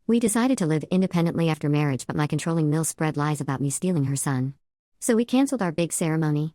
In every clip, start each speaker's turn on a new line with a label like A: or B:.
A: We decided to live independently after marriage, but my controlling Mill spread lies about me stealing her son. So we canceled our big ceremony.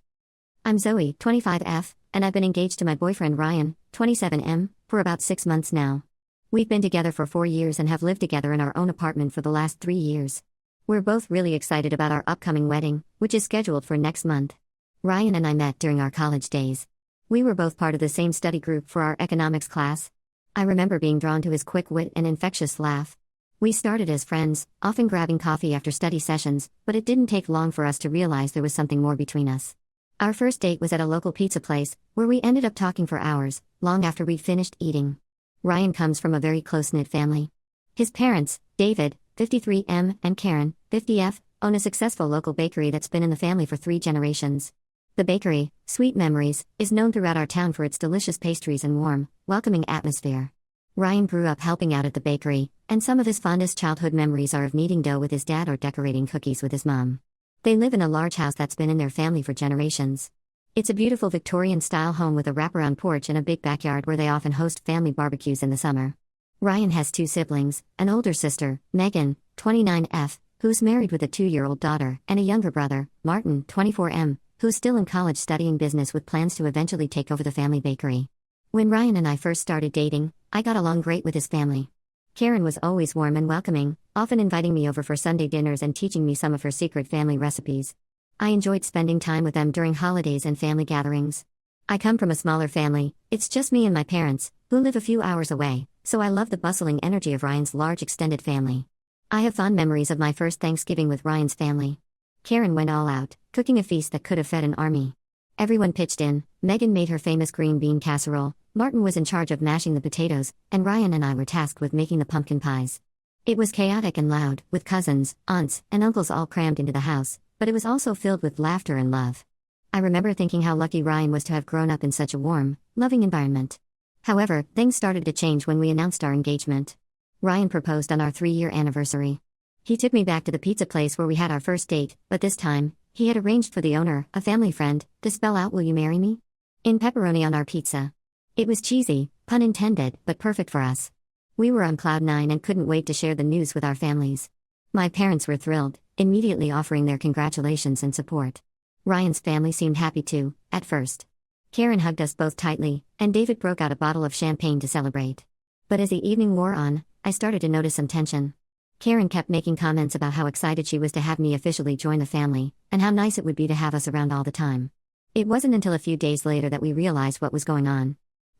A: I'm Zoe, 25F, and I've been engaged to my boyfriend Ryan, 27M, for about 6 months now. We've been together for 4 years and have lived together in our own apartment for the last 3 years. We're both really excited about our upcoming wedding, which is scheduled for next month. Ryan and I met during our college days. We were both part of the same study group for our economics class. I remember being drawn to his quick wit and infectious laugh. We started as friends, often grabbing coffee after study sessions, but it didn't take long for us to realize there was something more between us. Our first date was at a local pizza place, where we ended up talking for hours, long after we'd finished eating. Ryan comes from a very close-knit family. His parents, David, 53M, and Karen, 50F, own a successful local bakery that's been in the family for 3 generations. The bakery, Sweet Memories, is known throughout our town for its delicious pastries and warm, welcoming atmosphere. Ryan grew up helping out at the bakery, and some of his fondest childhood memories are of kneading dough with his dad or decorating cookies with his mom. They live in a large house that's been in their family for generations. It's a beautiful Victorian-style home with a wraparound porch and a big backyard where they often host family barbecues in the summer. Ryan has 2 siblings, an older sister, Megan, 29F, who's married with a 2-year-old daughter, and a younger brother, Martin, 24M, who's still in college studying business with plans to eventually take over the family bakery. When Ryan and I first started dating, I got along great with his family. Karen was always warm and welcoming, often inviting me over for Sunday dinners and teaching me some of her secret family recipes. I enjoyed spending time with them during holidays and family gatherings. I come from a smaller family, it's just me and my parents, who live a few hours away, so I love the bustling energy of Ryan's large extended family. I have fond memories of my first Thanksgiving with Ryan's family. Karen went all out, cooking a feast that could have fed an army. Everyone pitched in. Megan made her famous green bean casserole, Martin was in charge of mashing the potatoes, and Ryan and I were tasked with making the pumpkin pies. It was chaotic and loud, with cousins, aunts, and uncles all crammed into the house, but it was also filled with laughter and love. I remember thinking how lucky Ryan was to have grown up in such a warm, loving environment. However, things started to change when we announced our engagement. Ryan proposed on our 3-year anniversary. He took me back to the pizza place where we had our first date, but this time, he had arranged for the owner, a family friend, to spell out "Will you marry me?" in pepperoni on our pizza. It was cheesy, pun intended, but perfect for us. We were on cloud 9 and couldn't wait to share the news with our families. My parents were thrilled, immediately offering their congratulations and support. Ryan's family seemed happy too, at first. Karen hugged us both tightly, and David broke out a bottle of champagne to celebrate. But as the evening wore on, I started to notice some tension. Karen kept making comments about how excited she was to have me officially join the family, and how nice it would be to have us around all the time. It wasn't until a few days later that we realized what was going on.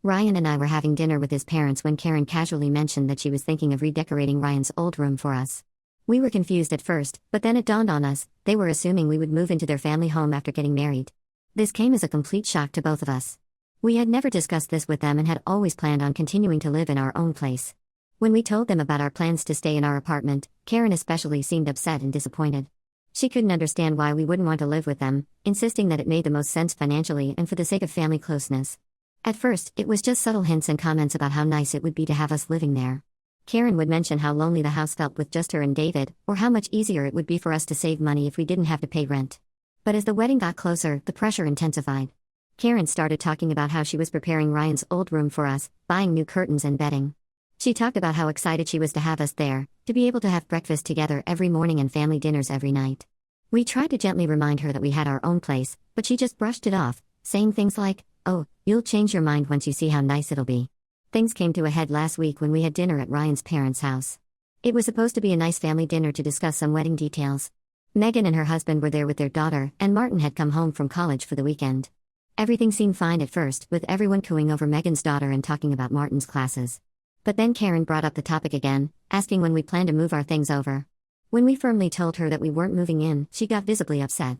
A: Ryan and I were having dinner with his parents when Karen casually mentioned that she was thinking of redecorating Ryan's old room for us. We were confused at first, but then it dawned on us, they were assuming we would move into their family home after getting married. This came as a complete shock to both of us. We had never discussed this with them and had always planned on continuing to live in our own place. When we told them about our plans to stay in our apartment, Karen especially seemed upset and disappointed. She couldn't understand why we wouldn't want to live with them, insisting that it made the most sense financially and for the sake of family closeness. At first, it was just subtle hints and comments about how nice it would be to have us living there. Karen would mention how lonely the house felt with just her and David, or how much easier it would be for us to save money if we didn't have to pay rent. But as the wedding got closer, the pressure intensified. Karen started talking about how she was preparing Ryan's old room for us, buying new curtains and bedding. She talked about how excited she was to have us there, to be able to have breakfast together every morning and family dinners every night. We tried to gently remind her that we had our own place, but she just brushed it off, saying things like, "Oh, you'll change your mind once you see how nice it'll be." Things came to a head last week when we had dinner at Ryan's parents' house. It was supposed to be a nice family dinner to discuss some wedding details. Megan and her husband were there with their daughter, and Martin had come home from college for the weekend. Everything seemed fine at first, with everyone cooing over Megan's daughter and talking about Martin's classes. But then Karen brought up the topic again, asking when we planned to move our things over. When we firmly told her that we weren't moving in, she got visibly upset.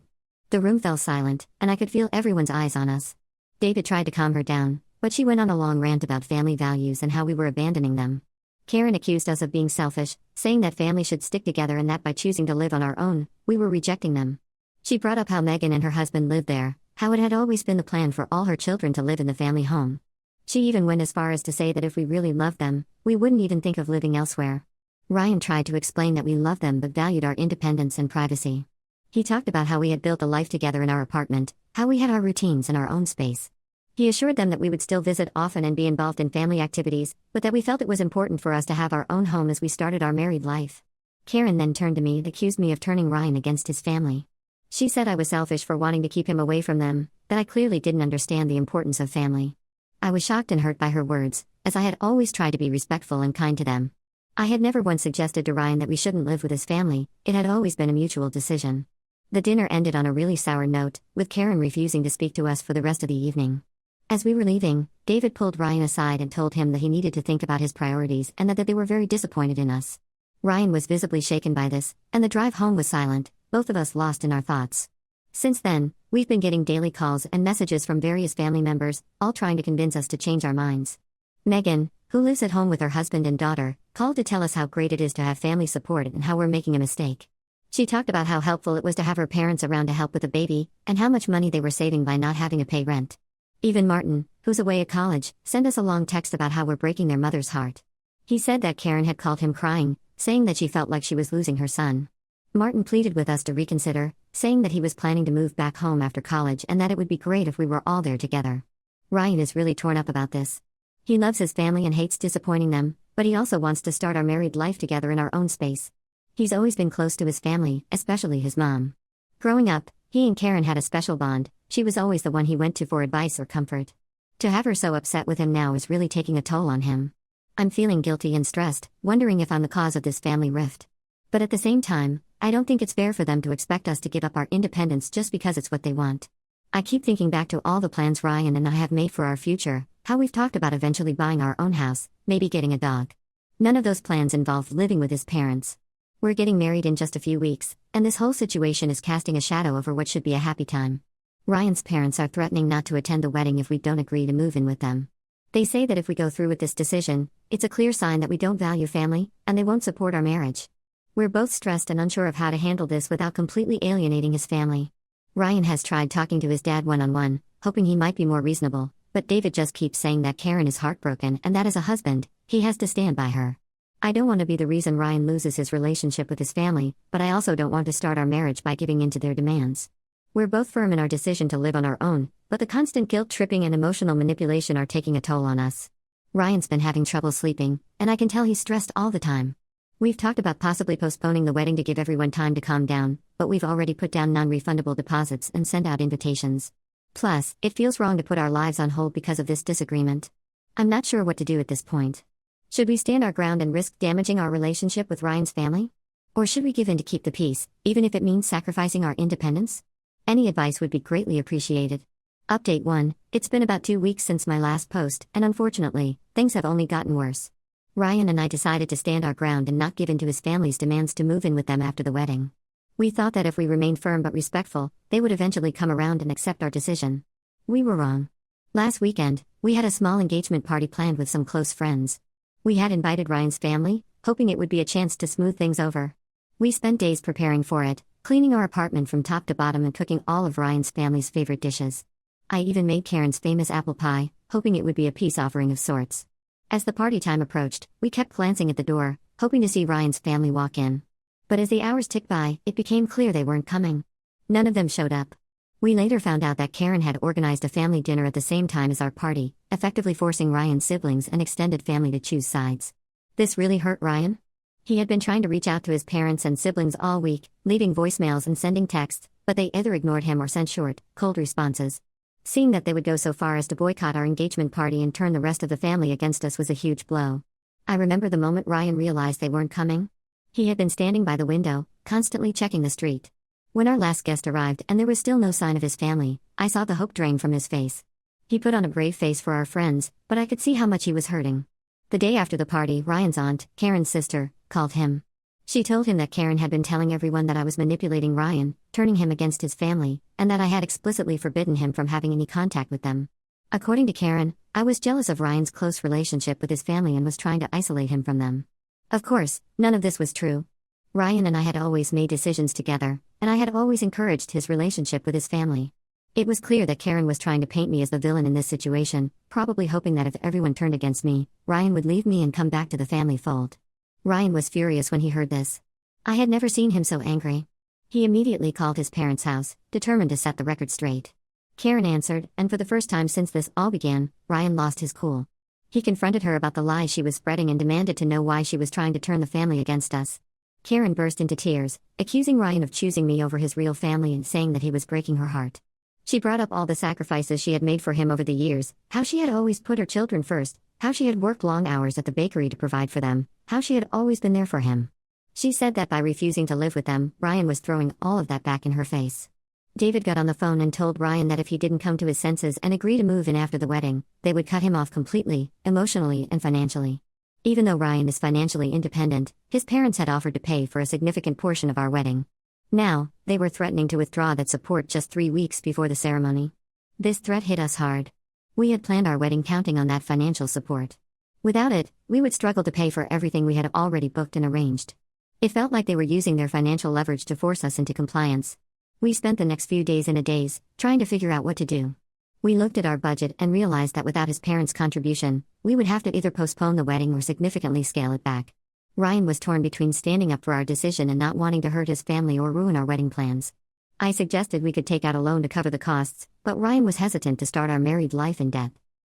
A: The room fell silent, and I could feel everyone's eyes on us. David tried to calm her down, but she went on a long rant about family values and how we were abandoning them. Karen accused us of being selfish, saying that family should stick together and that by choosing to live on our own, we were rejecting them. She brought up how Megan and her husband lived there, how it had always been the plan for all her children to live in the family home. She even went as far as to say that if we really loved them, we wouldn't even think of living elsewhere. Ryan tried to explain that we loved them but valued our independence and privacy. He talked about how we had built a life together in our apartment, how we had our routines and our own space. He assured them that we would still visit often and be involved in family activities, but that we felt it was important for us to have our own home as we started our married life. Karen then turned to me and accused me of turning Ryan against his family. She said I was selfish for wanting to keep him away from them, that I clearly didn't understand the importance of family. I was shocked and hurt by her words, as I had always tried to be respectful and kind to them. I had never once suggested to Ryan that we shouldn't live with his family, it had always been a mutual decision. The dinner ended on a really sour note, with Karen refusing to speak to us for the rest of the evening. As we were leaving, David pulled Ryan aside and told him that he needed to think about his priorities and that they were very disappointed in us. Ryan was visibly shaken by this, and the drive home was silent, both of us lost in our thoughts. Since then, we've been getting daily calls and messages from various family members, all trying to convince us to change our minds. Megan, who lives at home with her husband and daughter, called to tell us how great it is to have family support and how we're making a mistake. She talked about how helpful it was to have her parents around to help with the baby, and how much money they were saving by not having to pay rent. Even Martin, who's away at college, sent us a long text about how we're breaking their mother's heart. He said that Karen had called him crying, saying that she felt like she was losing her son. Martin pleaded with us to reconsider, saying that he was planning to move back home after college and that it would be great if we were all there together. Ryan is really torn up about this. He loves his family and hates disappointing them, but he also wants to start our married life together in our own space. He's always been close to his family, especially his mom. Growing up, he and Karen had a special bond. She was always the one he went to for advice or comfort. To have her so upset with him now is really taking a toll on him. I'm feeling guilty and stressed, wondering if I'm the cause of this family rift. But at the same time, I don't think it's fair for them to expect us to give up our independence just because it's what they want. I keep thinking back to all the plans Ryan and I have made for our future, how we've talked about eventually buying our own house, maybe getting a dog. None of those plans involved living with his parents. We're getting married in just a few weeks, and this whole situation is casting a shadow over what should be a happy time. Ryan's parents are threatening not to attend the wedding if we don't agree to move in with them. They say that if we go through with this decision, it's a clear sign that we don't value family, and they won't support our marriage. We're both stressed and unsure of how to handle this without completely alienating his family. Ryan has tried talking to his dad one-on-one, hoping he might be more reasonable, but David just keeps saying that Karen is heartbroken and that as a husband, he has to stand by her. I don't want to be the reason Ryan loses his relationship with his family, but I also don't want to start our marriage by giving in to their demands. We're both firm in our decision to live on our own, but the constant guilt-tripping and emotional manipulation are taking a toll on us. Ryan's been having trouble sleeping, and I can tell he's stressed all the time. We've talked about possibly postponing the wedding to give everyone time to calm down, but we've already put down non-refundable deposits and sent out invitations. Plus, it feels wrong to put our lives on hold because of this disagreement. I'm not sure what to do at this point. Should we stand our ground and risk damaging our relationship with Ryan's family? Or should we give in to keep the peace, even if it means sacrificing our independence? Any advice would be greatly appreciated. Update 1. It's been about 2 weeks since my last post, and unfortunately, things have only gotten worse. Ryan and I decided to stand our ground and not give in to his family's demands to move in with them after the wedding. We thought that if we remained firm but respectful, they would eventually come around and accept our decision. We were wrong. Last weekend, we had a small engagement party planned with some close friends. We had invited Ryan's family, hoping it would be a chance to smooth things over. We spent days preparing for it, cleaning our apartment from top to bottom and cooking all of Ryan's family's favorite dishes. I even made Karen's famous apple pie, hoping it would be a peace offering of sorts. As the party time approached, we kept glancing at the door, hoping to see Ryan's family walk in. But as the hours ticked by, it became clear they weren't coming. None of them showed up. We later found out that Karen had organized a family dinner at the same time as our party, effectively forcing Ryan's siblings and extended family to choose sides. This really hurt Ryan. He had been trying to reach out to his parents and siblings all week, leaving voicemails and sending texts, but they either ignored him or sent short, cold responses. Seeing that they would go so far as to boycott our engagement party and turn the rest of the family against us was a huge blow. I remember the moment Ryan realized they weren't coming. He had been standing by the window, constantly checking the street. When our last guest arrived and there was still no sign of his family, I saw the hope drain from his face. He put on a brave face for our friends, but I could see how much he was hurting. The day after the party, Ryan's aunt, Karen's sister, called him. She told him that Karen had been telling everyone that I was manipulating Ryan, turning him against his family, and that I had explicitly forbidden him from having any contact with them. According to Karen, I was jealous of Ryan's close relationship with his family and was trying to isolate him from them. Of course, none of this was true. Ryan and I had always made decisions together, and I had always encouraged his relationship with his family. It was clear that Karen was trying to paint me as the villain in this situation, probably hoping that if everyone turned against me, Ryan would leave me and come back to the family fold. Ryan was furious when he heard this. I had never seen him so angry. He immediately called his parents' house, determined to set the record straight. Karen answered, and for the first time since this all began, Ryan lost his cool. He confronted her about the lies she was spreading and demanded to know why she was trying to turn the family against us. Karen burst into tears, accusing Ryan of choosing me over his real family and saying that he was breaking her heart. She brought up all the sacrifices she had made for him over the years, how she had always put her children first, how she had worked long hours at the bakery to provide for them, how she had always been there for him. She said that by refusing to live with them, Ryan was throwing all of that back in her face. David got on the phone and told Ryan that if he didn't come to his senses and agree to move in after the wedding, they would cut him off completely, emotionally and financially. Even though Ryan is financially independent, his parents had offered to pay for a significant portion of our wedding. Now, they were threatening to withdraw that support just 3 weeks before the ceremony. This threat hit us hard. We had planned our wedding counting on that financial support. Without it, we would struggle to pay for everything we had already booked and arranged. It felt like they were using their financial leverage to force us into compliance. We spent the next few days in a daze, trying to figure out what to do. We looked at our budget and realized that without his parents' contribution, we would have to either postpone the wedding or significantly scale it back. Ryan was torn between standing up for our decision and not wanting to hurt his family or ruin our wedding plans. I suggested we could take out a loan to cover the costs, but Ryan was hesitant to start our married life in debt.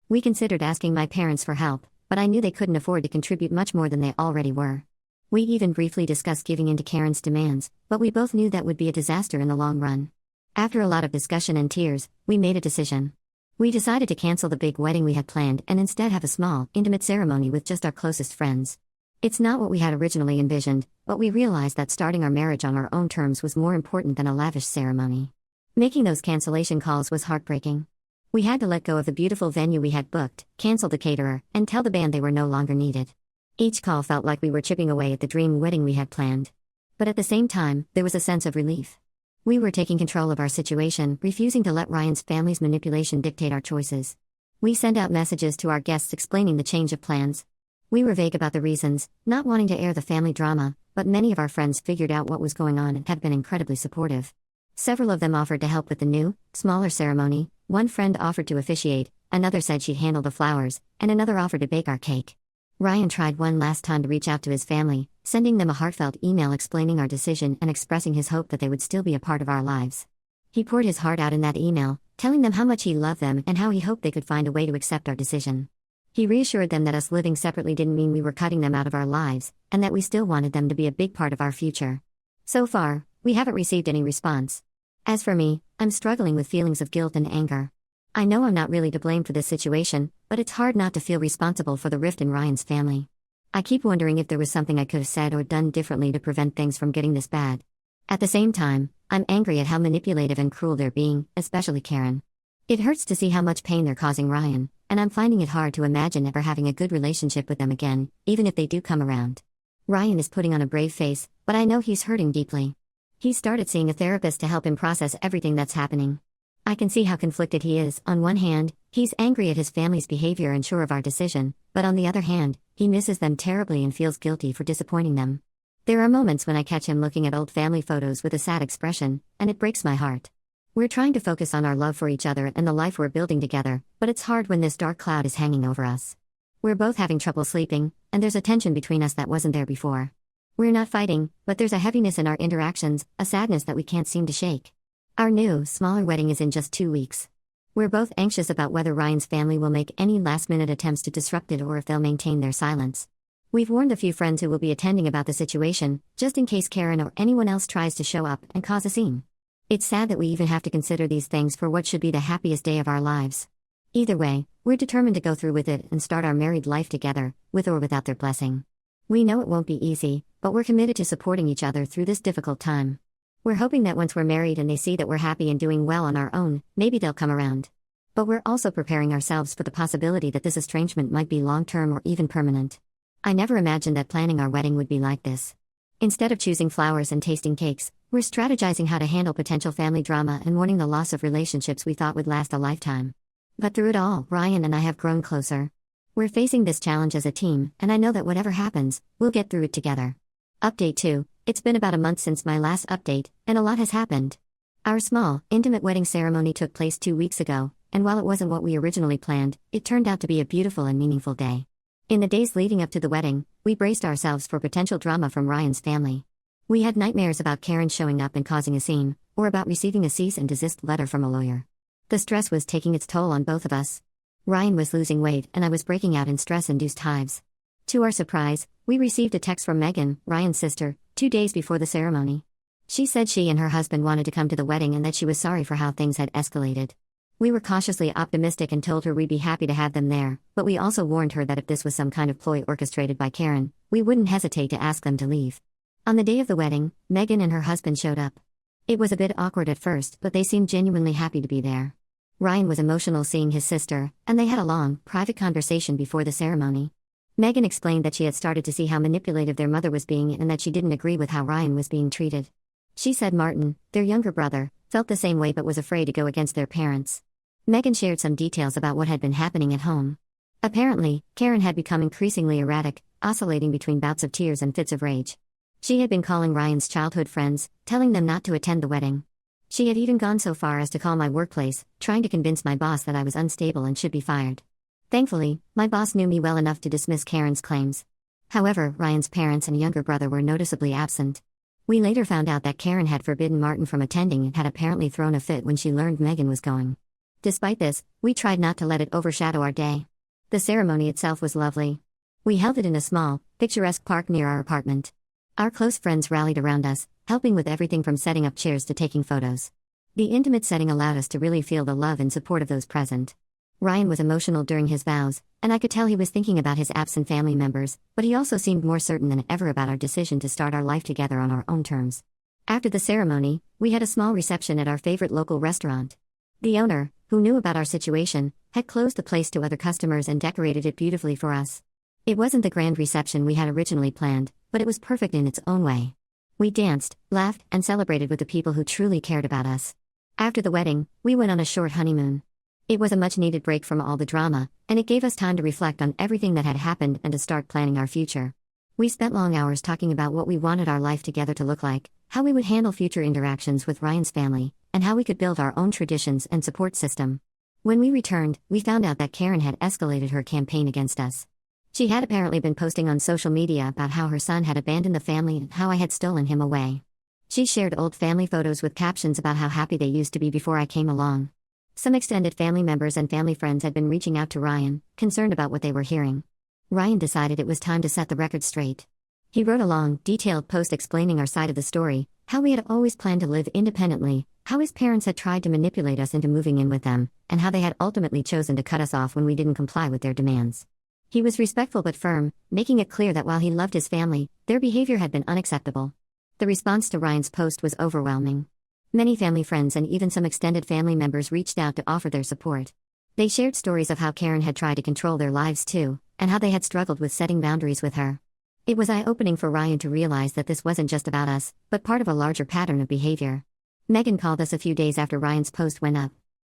A: We considered asking my parents for help, but I knew they couldn't afford to contribute much more than they already were. We even briefly discussed giving in to Karen's demands, but we both knew that would be a disaster in the long run. After a lot of discussion and tears, we made a decision. We decided to cancel the big wedding we had planned and instead have a small, intimate ceremony with just our closest friends. It's not what we had originally envisioned, but we realized that starting our marriage on our own terms was more important than a lavish ceremony. Making those cancellation calls was heartbreaking. We had to let go of the beautiful venue we had booked, cancel the caterer, and tell the band they were no longer needed. Each call felt like we were chipping away at the dream wedding we had planned. But at the same time, there was a sense of relief. We were taking control of our situation, refusing to let Ryan's family's manipulation dictate our choices. We sent out messages to our guests explaining the change of plans. We were vague about the reasons, not wanting to air the family drama, but many of our friends figured out what was going on and have been incredibly supportive. Several of them offered to help with the new, smaller ceremony. One friend offered to officiate, another said she'd handle the flowers, and another offered to bake our cake. Ryan tried one last time to reach out to his family, sending them a heartfelt email explaining our decision and expressing his hope that they would still be a part of our lives. He poured his heart out in that email, telling them how much he loved them and how he hoped they could find a way to accept our decision. He reassured them that us living separately didn't mean we were cutting them out of our lives, and that we still wanted them to be a big part of our future. So far, we haven't received any response. As for me, I'm struggling with feelings of guilt and anger. I know I'm not really to blame for this situation, but it's hard not to feel responsible for the rift in Ryan's family. I keep wondering if there was something I could have said or done differently to prevent things from getting this bad. At the same time, I'm angry at how manipulative and cruel they're being, especially Karen. It hurts to see how much pain they're causing Ryan, and I'm finding it hard to imagine ever having a good relationship with them again, even if they do come around. Ryan is putting on a brave face, but I know he's hurting deeply. He started seeing a therapist to help him process everything that's happening. I can see how conflicted he is. On one hand, he's angry at his family's behavior and sure of our decision, but on the other hand, he misses them terribly and feels guilty for disappointing them. There are moments when I catch him looking at old family photos with a sad expression, and it breaks my heart. We're trying to focus on our love for each other and the life we're building together, but it's hard when this dark cloud is hanging over us. We're both having trouble sleeping, and there's a tension between us that wasn't there before. We're not fighting, but there's a heaviness in our interactions, a sadness that we can't seem to shake. Our new, smaller wedding is in just 2 weeks. We're both anxious about whether Ryan's family will make any last-minute attempts to disrupt it or if they'll maintain their silence. We've warned a few friends who will be attending about the situation, just in case Karen or anyone else tries to show up and cause a scene. It's sad that we even have to consider these things for what should be the happiest day of our lives. Either way, we're determined to go through with it and start our married life together, with or without their blessing. We know it won't be easy, but we're committed to supporting each other through this difficult time. We're hoping that once we're married and they see that we're happy and doing well on our own, maybe they'll come around. But we're also preparing ourselves for the possibility that this estrangement might be long-term or even permanent. I never imagined that planning our wedding would be like this. Instead of choosing flowers and tasting cakes, we're strategizing how to handle potential family drama and mourning the loss of relationships we thought would last a lifetime. But through it all, Ryan and I have grown closer. We're facing this challenge as a team, and I know that whatever happens, we'll get through it together. Update 2. It's been about a month since my last update, and a lot has happened. Our small, intimate wedding ceremony took place 2 weeks ago, and while it wasn't what we originally planned, it turned out to be a beautiful and meaningful day. In the days leading up to the wedding, we braced ourselves for potential drama from Ryan's family. We had nightmares about Karen showing up and causing a scene, or about receiving a cease and desist letter from a lawyer. The stress was taking its toll on both of us. Ryan was losing weight and I was breaking out in stress-induced hives. To our surprise, we received a text from Megan, Ryan's sister, 2 days before the ceremony. She said she and her husband wanted to come to the wedding and that she was sorry for how things had escalated. We were cautiously optimistic and told her we'd be happy to have them there, but we also warned her that if this was some kind of ploy orchestrated by Karen, we wouldn't hesitate to ask them to leave. On the day of the wedding, Megan and her husband showed up. It was a bit awkward at first, but they seemed genuinely happy to be there. Ryan was emotional seeing his sister, and they had a long, private conversation before the ceremony. Megan explained that she had started to see how manipulative their mother was being and that she didn't agree with how Ryan was being treated. She said Martin, their younger brother, felt the same way but was afraid to go against their parents. Megan shared some details about what had been happening at home. Apparently, Karen had become increasingly erratic, oscillating between bouts of tears and fits of rage. She had been calling Ryan's childhood friends, telling them not to attend the wedding. She had even gone so far as to call my workplace, trying to convince my boss that I was unstable and should be fired. Thankfully, my boss knew me well enough to dismiss Karen's claims. However, Ryan's parents and younger brother were noticeably absent. We later found out that Karen had forbidden Martin from attending and had apparently thrown a fit when she learned Megan was going. Despite this, we tried not to let it overshadow our day. The ceremony itself was lovely. We held it in a small, picturesque park near our apartment. Our close friends rallied around us, helping with everything from setting up chairs to taking photos. The intimate setting allowed us to really feel the love and support of those present. Ryan was emotional during his vows, and I could tell he was thinking about his absent family members, but he also seemed more certain than ever about our decision to start our life together on our own terms. After the ceremony, we had a small reception at our favorite local restaurant. The owner, who knew about our situation, had closed the place to other customers and decorated it beautifully for us. It wasn't the grand reception we had originally planned, but it was perfect in its own way. We danced, laughed, and celebrated with the people who truly cared about us. After the wedding, we went on a short honeymoon. It was a much-needed break from all the drama, and it gave us time to reflect on everything that had happened and to start planning our future. We spent long hours talking about what we wanted our life together to look like, how we would handle future interactions with Ryan's family, and how we could build our own traditions and support system. When we returned, we found out that Karen had escalated her campaign against us. She had apparently been posting on social media about how her son had abandoned the family and how I had stolen him away. She shared old family photos with captions about how happy they used to be before I came along. Some extended family members and family friends had been reaching out to Ryan, concerned about what they were hearing. Ryan decided it was time to set the record straight. He wrote a long, detailed post explaining our side of the story, how we had always planned to live independently, how his parents had tried to manipulate us into moving in with them, and how they had ultimately chosen to cut us off when we didn't comply with their demands. He was respectful but firm, making it clear that while he loved his family, their behavior had been unacceptable. The response to Ryan's post was overwhelming. Many family friends and even some extended family members reached out to offer their support. They shared stories of how Karen had tried to control their lives too, and how they had struggled with setting boundaries with her. It was eye-opening for Ryan to realize that this wasn't just about us, but part of a larger pattern of behavior. Megan called us a few days after Ryan's post went up.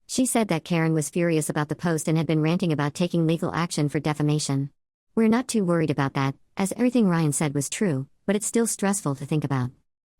A: She said that Karen was furious about the post and had been ranting about taking legal action for defamation. We're not too worried about that, as everything Ryan said was true, but it's still stressful to think about.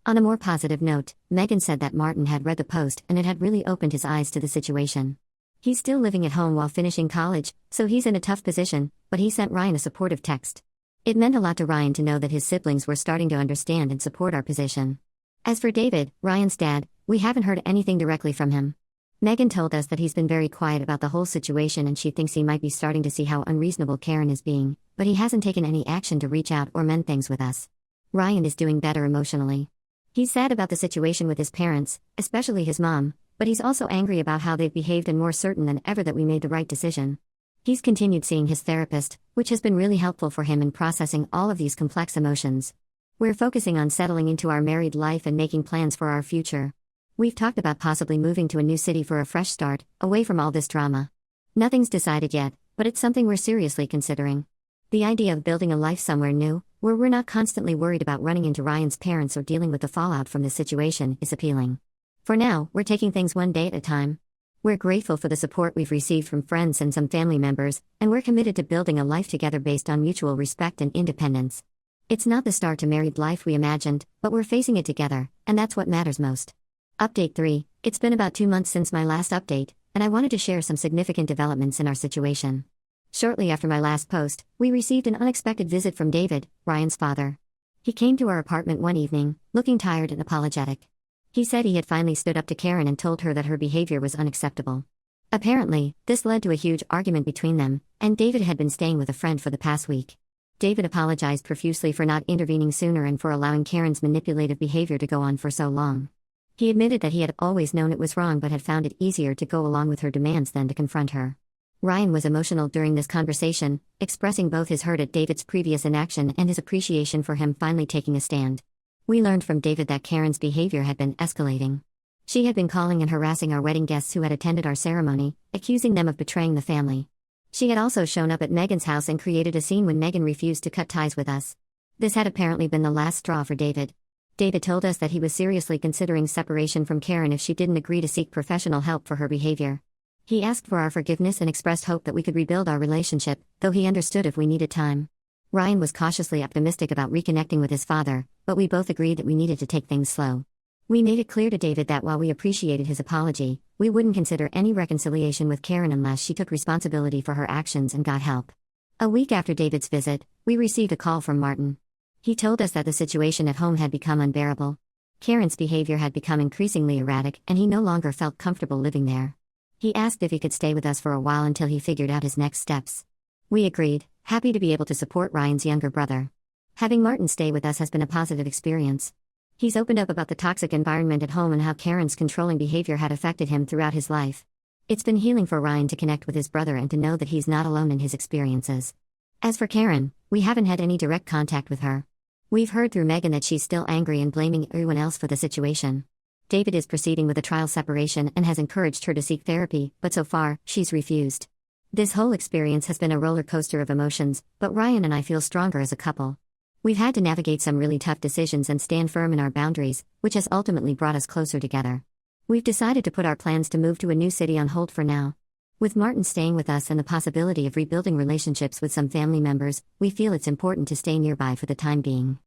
A: On a more positive note, Megan said that Martin had read the post and it had really opened his eyes to the situation. He's still living at home while finishing college, so he's in a tough position, but he sent Ryan a supportive text. It meant a lot to Ryan to know that his siblings were starting to understand and support our position. As for David, Ryan's dad, we haven't heard anything directly from him. Megan told us that he's been very quiet about the whole situation and she thinks he might be starting to see how unreasonable Karen is being, but he hasn't taken any action to reach out or mend things with us. Ryan is doing better emotionally. He's sad about the situation with his parents, especially his mom, but he's also angry about how they've behaved and more certain than ever that we made the right decision. He's continued seeing his therapist, which has been really helpful for him in processing all of these complex emotions. We're focusing on settling into our married life and making plans for our future. We've talked about possibly moving to a new city for a fresh start, away from all this drama. Nothing's decided yet, but it's something we're seriously considering. The idea of building a life somewhere new, where we're not constantly worried about running into Ryan's parents or dealing with the fallout from this situation, is appealing. For now, we're taking things one day at a time. We're grateful for the support we've received from friends and some family members, and we're committed to building a life together based on mutual respect and independence. It's not the start to married life we imagined, but we're facing it together, and that's what matters most. Update 3. It's been about 2 months since my last update, and I wanted to share some significant developments in our situation. Shortly after my last post, we received an unexpected visit from David, Ryan's father. He came to our apartment one evening, looking tired and apologetic. He said he had finally stood up to Karen and told her that her behavior was unacceptable. Apparently, this led to a huge argument between them, and David had been staying with a friend for the past week. David apologized profusely for not intervening sooner and for allowing Karen's manipulative behavior to go on for so long. He admitted that he had always known it was wrong but had found it easier to go along with her demands than to confront her. Ryan was emotional during this conversation, expressing both his hurt at David's previous inaction and his appreciation for him finally taking a stand. We learned from David that Karen's behavior had been escalating. She had been calling and harassing our wedding guests who had attended our ceremony, accusing them of betraying the family. She had also shown up at Megan's house and created a scene when Megan refused to cut ties with us. This had apparently been the last straw for David. David told us that he was seriously considering separation from Karen if she didn't agree to seek professional help for her behavior. He asked for our forgiveness and expressed hope that we could rebuild our relationship, though he understood if we needed time. Ryan was cautiously optimistic about reconnecting with his father, but we both agreed that we needed to take things slow. We made it clear to David that while we appreciated his apology, we wouldn't consider any reconciliation with Karen unless she took responsibility for her actions and got help. A week after David's visit, we received a call from Martin. He told us that the situation at home had become unbearable. Karen's behavior had become increasingly erratic and he no longer felt comfortable living there. He asked if he could stay with us for a while until he figured out his next steps. We agreed, happy to be able to support Ryan's younger brother. Having Martin stay with us has been a positive experience. He's opened up about the toxic environment at home and how Karen's controlling behavior had affected him throughout his life. It's been healing for Ryan to connect with his brother and to know that he's not alone in his experiences. As for Karen, we haven't had any direct contact with her. We've heard through Megan that she's still angry and blaming everyone else for the situation. David is proceeding with a trial separation and has encouraged her to seek therapy, but so far, she's refused. This whole experience has been a roller coaster of emotions, but Ryan and I feel stronger as a couple. We've had to navigate some really tough decisions and stand firm in our boundaries, which has ultimately brought us closer together. We've decided to put our plans to move to a new city on hold for now. With Martin staying with us and the possibility of rebuilding relationships with some family members, we feel it's important to stay nearby for the time being.